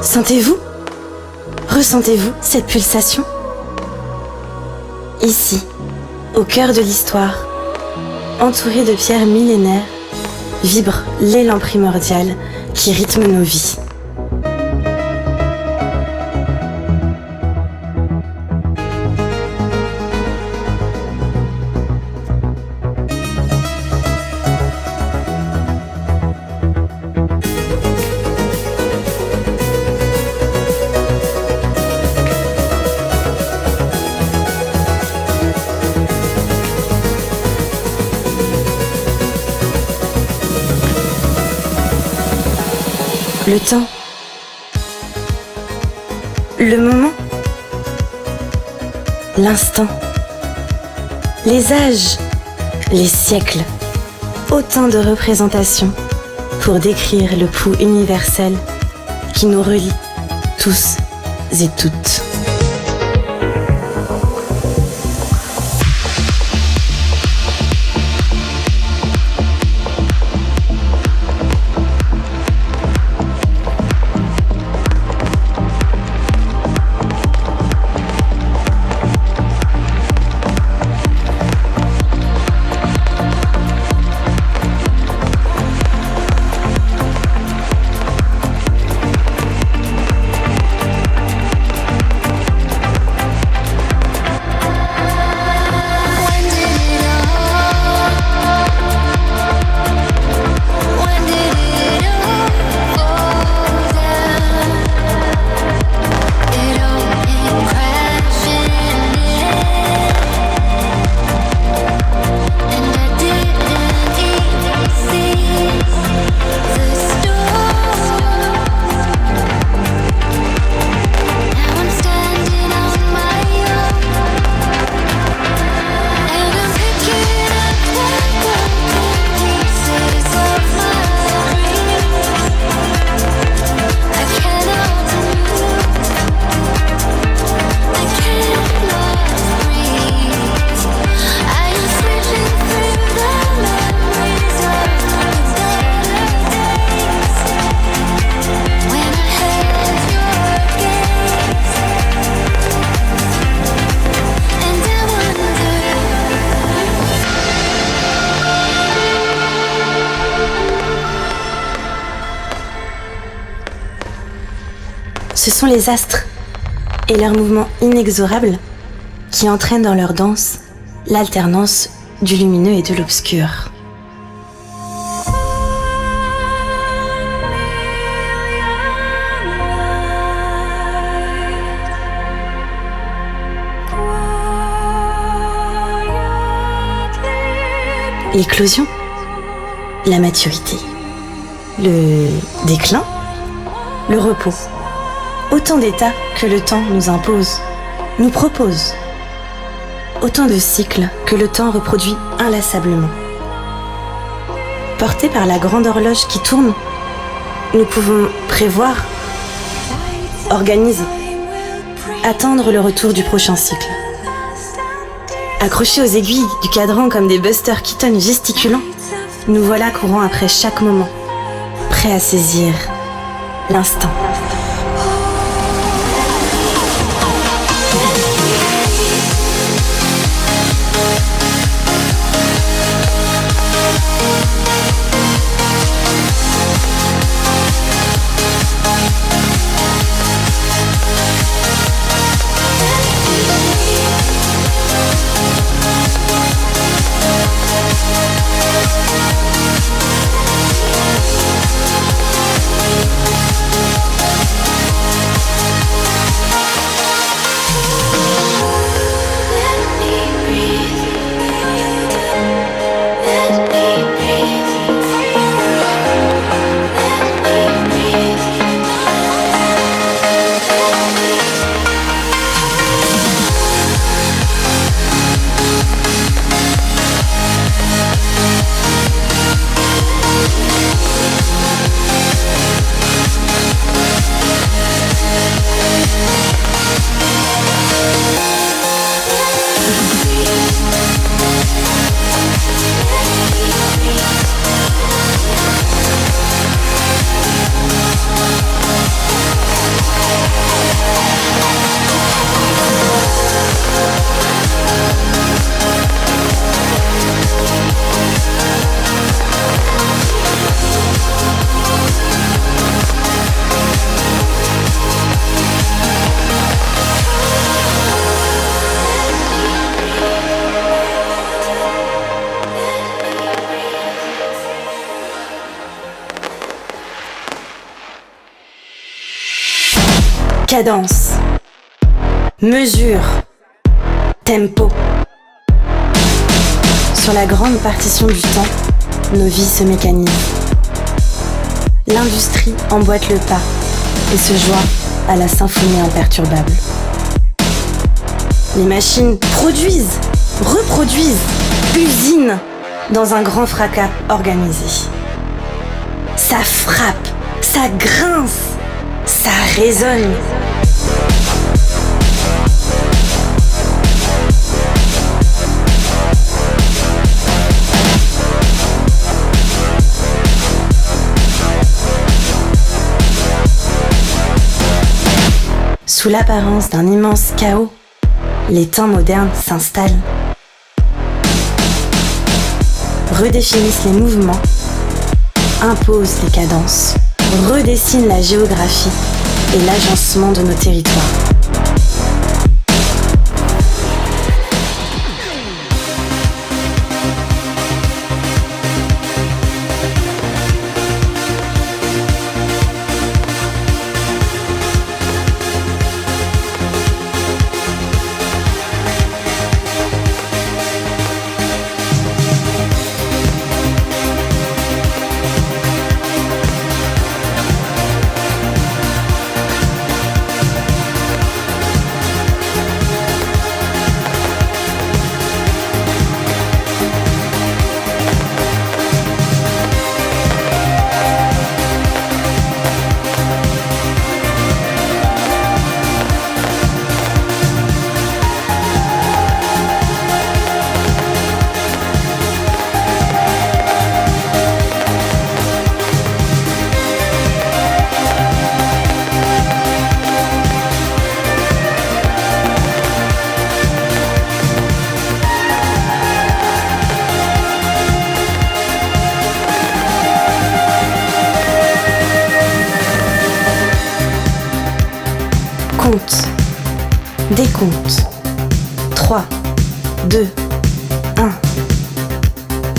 Sentez-vous? Ressentez-vous cette pulsation? Ici, au cœur de l'histoire, entouré de pierres millénaires, vibre l'élan primordial qui rythme nos vies. Le temps, le moment, l'instant, les âges, les siècles, autant de représentations pour décrire le pouls universel qui nous relie tous et toutes. Ce sont les astres et leurs mouvements inexorables qui entraînent dans leur danse l'alternance du lumineux et de l'obscur. l'éclosion, la maturité, le déclin, le repos. Autant d'états que le temps nous impose, nous propose. Autant de cycles que le temps reproduit inlassablement. Portés par la grande horloge qui tourne, nous pouvons prévoir, organiser, attendre le retour du prochain cycle. Accrochés aux aiguilles du cadran comme des Buster Keaton gesticulants, nous voilà courant après chaque moment, prêts à saisir l'instant. Cadence, mesure, tempo. Sur la grande partition du temps, nos vies se mécanisent. L'industrie emboîte le pas et se joint à la symphonie imperturbable. Les machines produisent, reproduisent, usinent dans un grand fracas organisé. Ça frappe, ça grince, ça résonne. Sous l'apparence d'un immense chaos, les temps modernes s'installent, redéfinissent les mouvements, imposent les cadences, redessinent la géographie et l'agencement de nos territoires. Compte. Décompte. 3, 2, 1.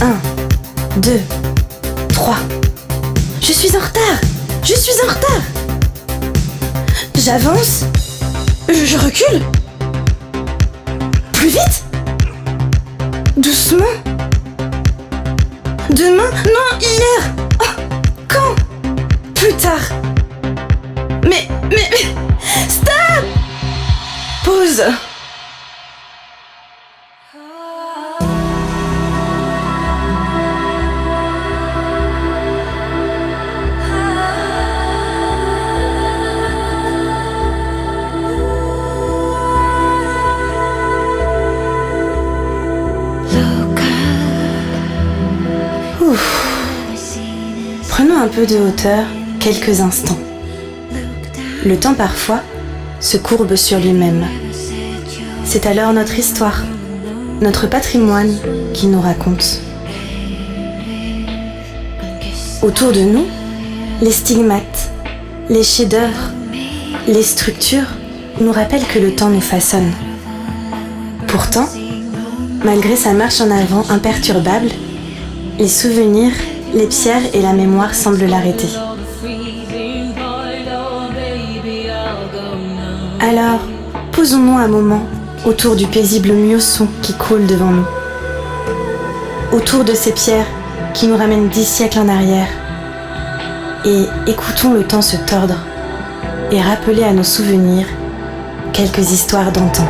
1, 2, 3. Je suis en retard. Je suis en retard. J'avance. Je recule. Plus vite. Doucement. Demain? Non, hier! Oh, quand? Plus tard. Mais... Stop! Pause. Prenons un peu de hauteur, quelques instants. Le temps parfois se courbe sur lui-même. C'est alors notre histoire, notre patrimoine qui nous raconte. Autour de nous, les stigmates, les chefs-d'œuvre, les structures nous rappellent que le temps nous façonne. Pourtant, malgré sa marche en avant imperturbable, les souvenirs, les pierres et la mémoire semblent l'arrêter. Alors, posons-nous un moment autour du paisible Miosson qui coule devant nous. Autour de ces pierres qui nous ramènent 10 siècles en arrière. Et écoutons le temps se tordre et rappeler à nos souvenirs quelques histoires d'antan.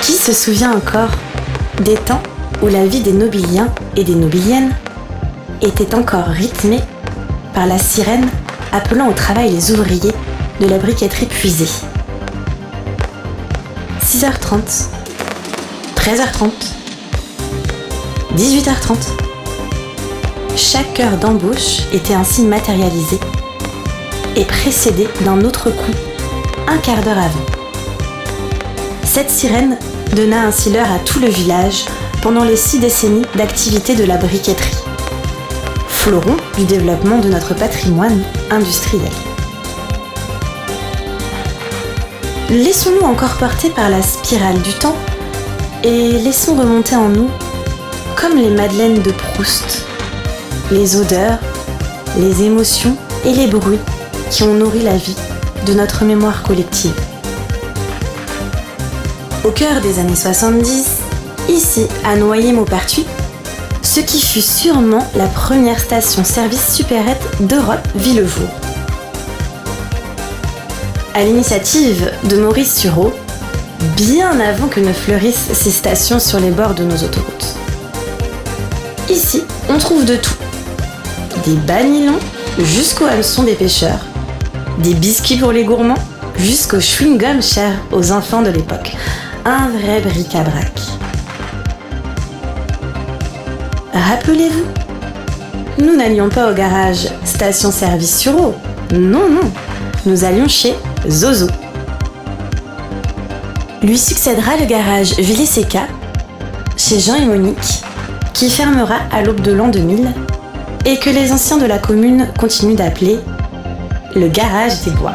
Qui se souvient encore des temps où la vie des nobiliens et des nobiliennes était encore rythmée par la sirène appelant au travail les ouvriers de la briqueterie puisée. 6h30, 13h30, 18h30. Chaque heure d'embauche était ainsi matérialisée et précédée d'un autre coup un quart d'heure avant. Cette sirène donna ainsi l'heure à tout le village pendant les 6 décennies d'activité de la briqueterie, fleuron du développement de notre patrimoine industriel. Laissons-nous encore porter par la spirale du temps et laissons remonter en nous, comme les madeleines de Proust, les odeurs, les émotions et les bruits qui ont nourri la vie de notre mémoire collective. Au cœur des années 70, ici à Noyer-Maupertuis, ce qui fut sûrement la première station-service supérette d'Europe vit le jour. À l'initiative de Maurice Sureau, bien avant que ne fleurissent ces stations sur les bords de nos autoroutes. Ici, on trouve de tout. Des banilons jusqu'aux hameçons des pêcheurs, des biscuits pour les gourmands jusqu'aux chewing-gums chers aux enfants de l'époque. Un vrai bric-à-brac. Rappelez-vous, nous n'allions pas au garage station-service Sureau. Non, non, nous allions chez Zozo. Lui succédera le garage Ville-et-Seca, chez Jean et Monique, qui fermera à l'aube de l'an 2000 et que les anciens de la commune continuent d'appeler le garage des bois.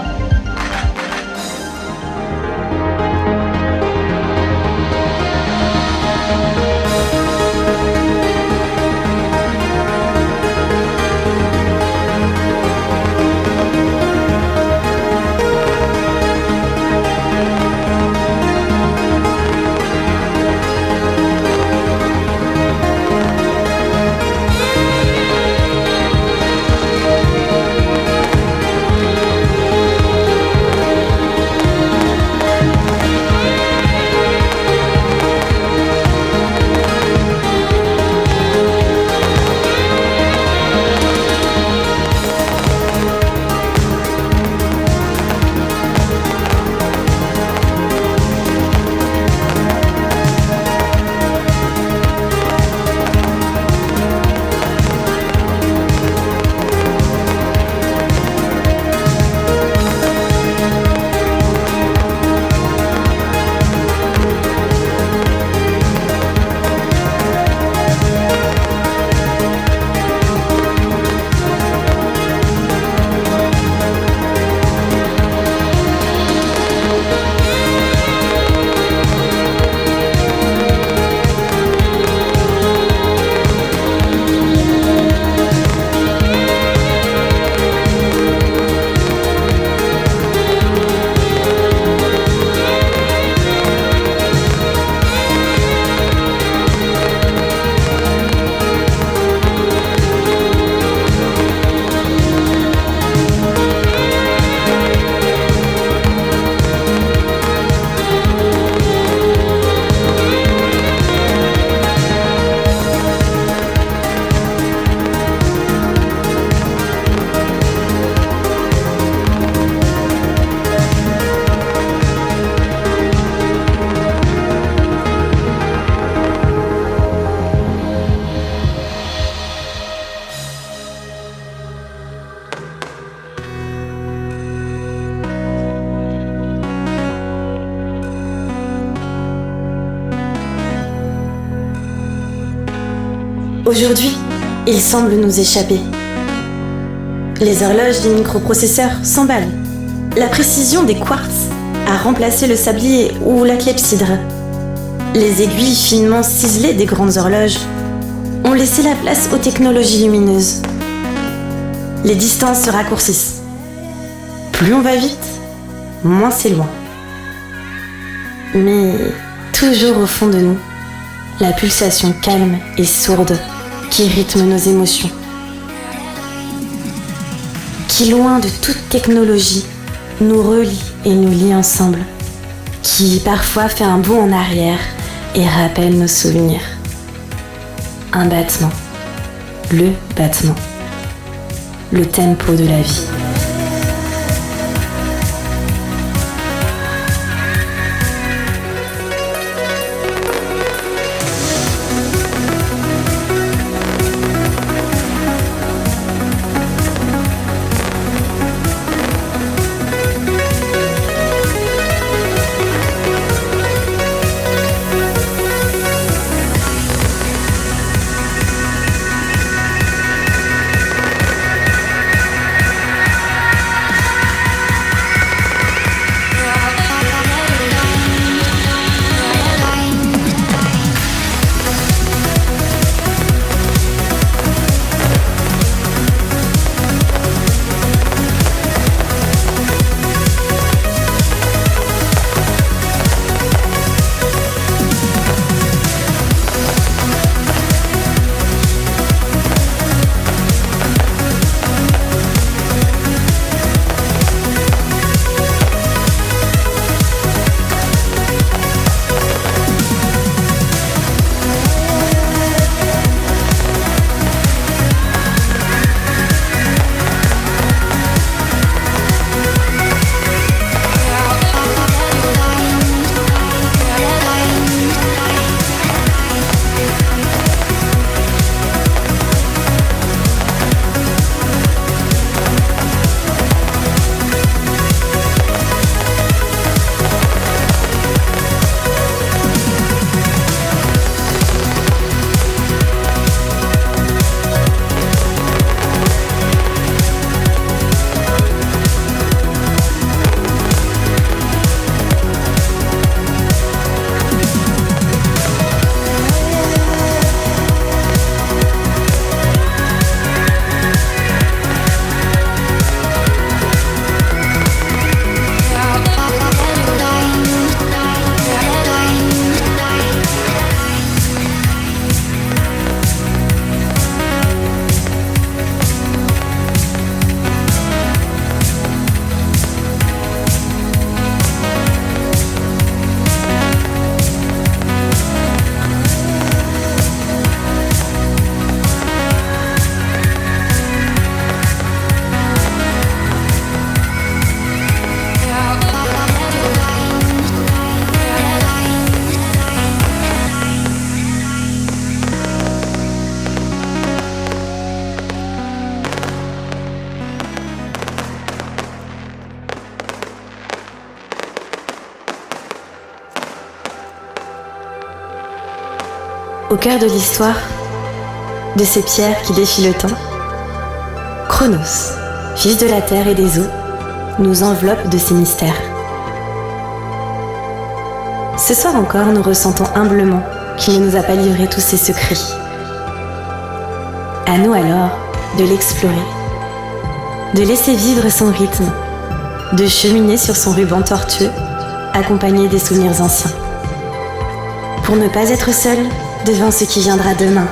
Aujourd'hui, il semble nous échapper. Les horloges des microprocesseurs s'emballent. La précision des quartz a remplacé le sablier ou la clepsydre. Les aiguilles finement ciselées des grandes horloges ont laissé la place aux technologies lumineuses. Les distances se raccourcissent. Plus on va vite, moins c'est loin. Mais toujours au fond de nous, la pulsation calme et sourde qui rythme nos émotions, qui loin de toute technologie nous relie et nous lie ensemble, qui parfois fait un bond en arrière et rappelle nos souvenirs. Un battement, le tempo de la vie. Au cœur de l'histoire, de ces pierres qui défient le temps, Chronos, fils de la terre et des eaux, nous enveloppe de ses mystères. Ce soir encore, nous ressentons humblement qu'il ne nous a pas livré tous ses secrets. À nous alors de l'explorer, de laisser vivre son rythme, de cheminer sur son ruban tortueux, accompagné des souvenirs anciens. Pour ne pas être seul devant ce qui viendra demain.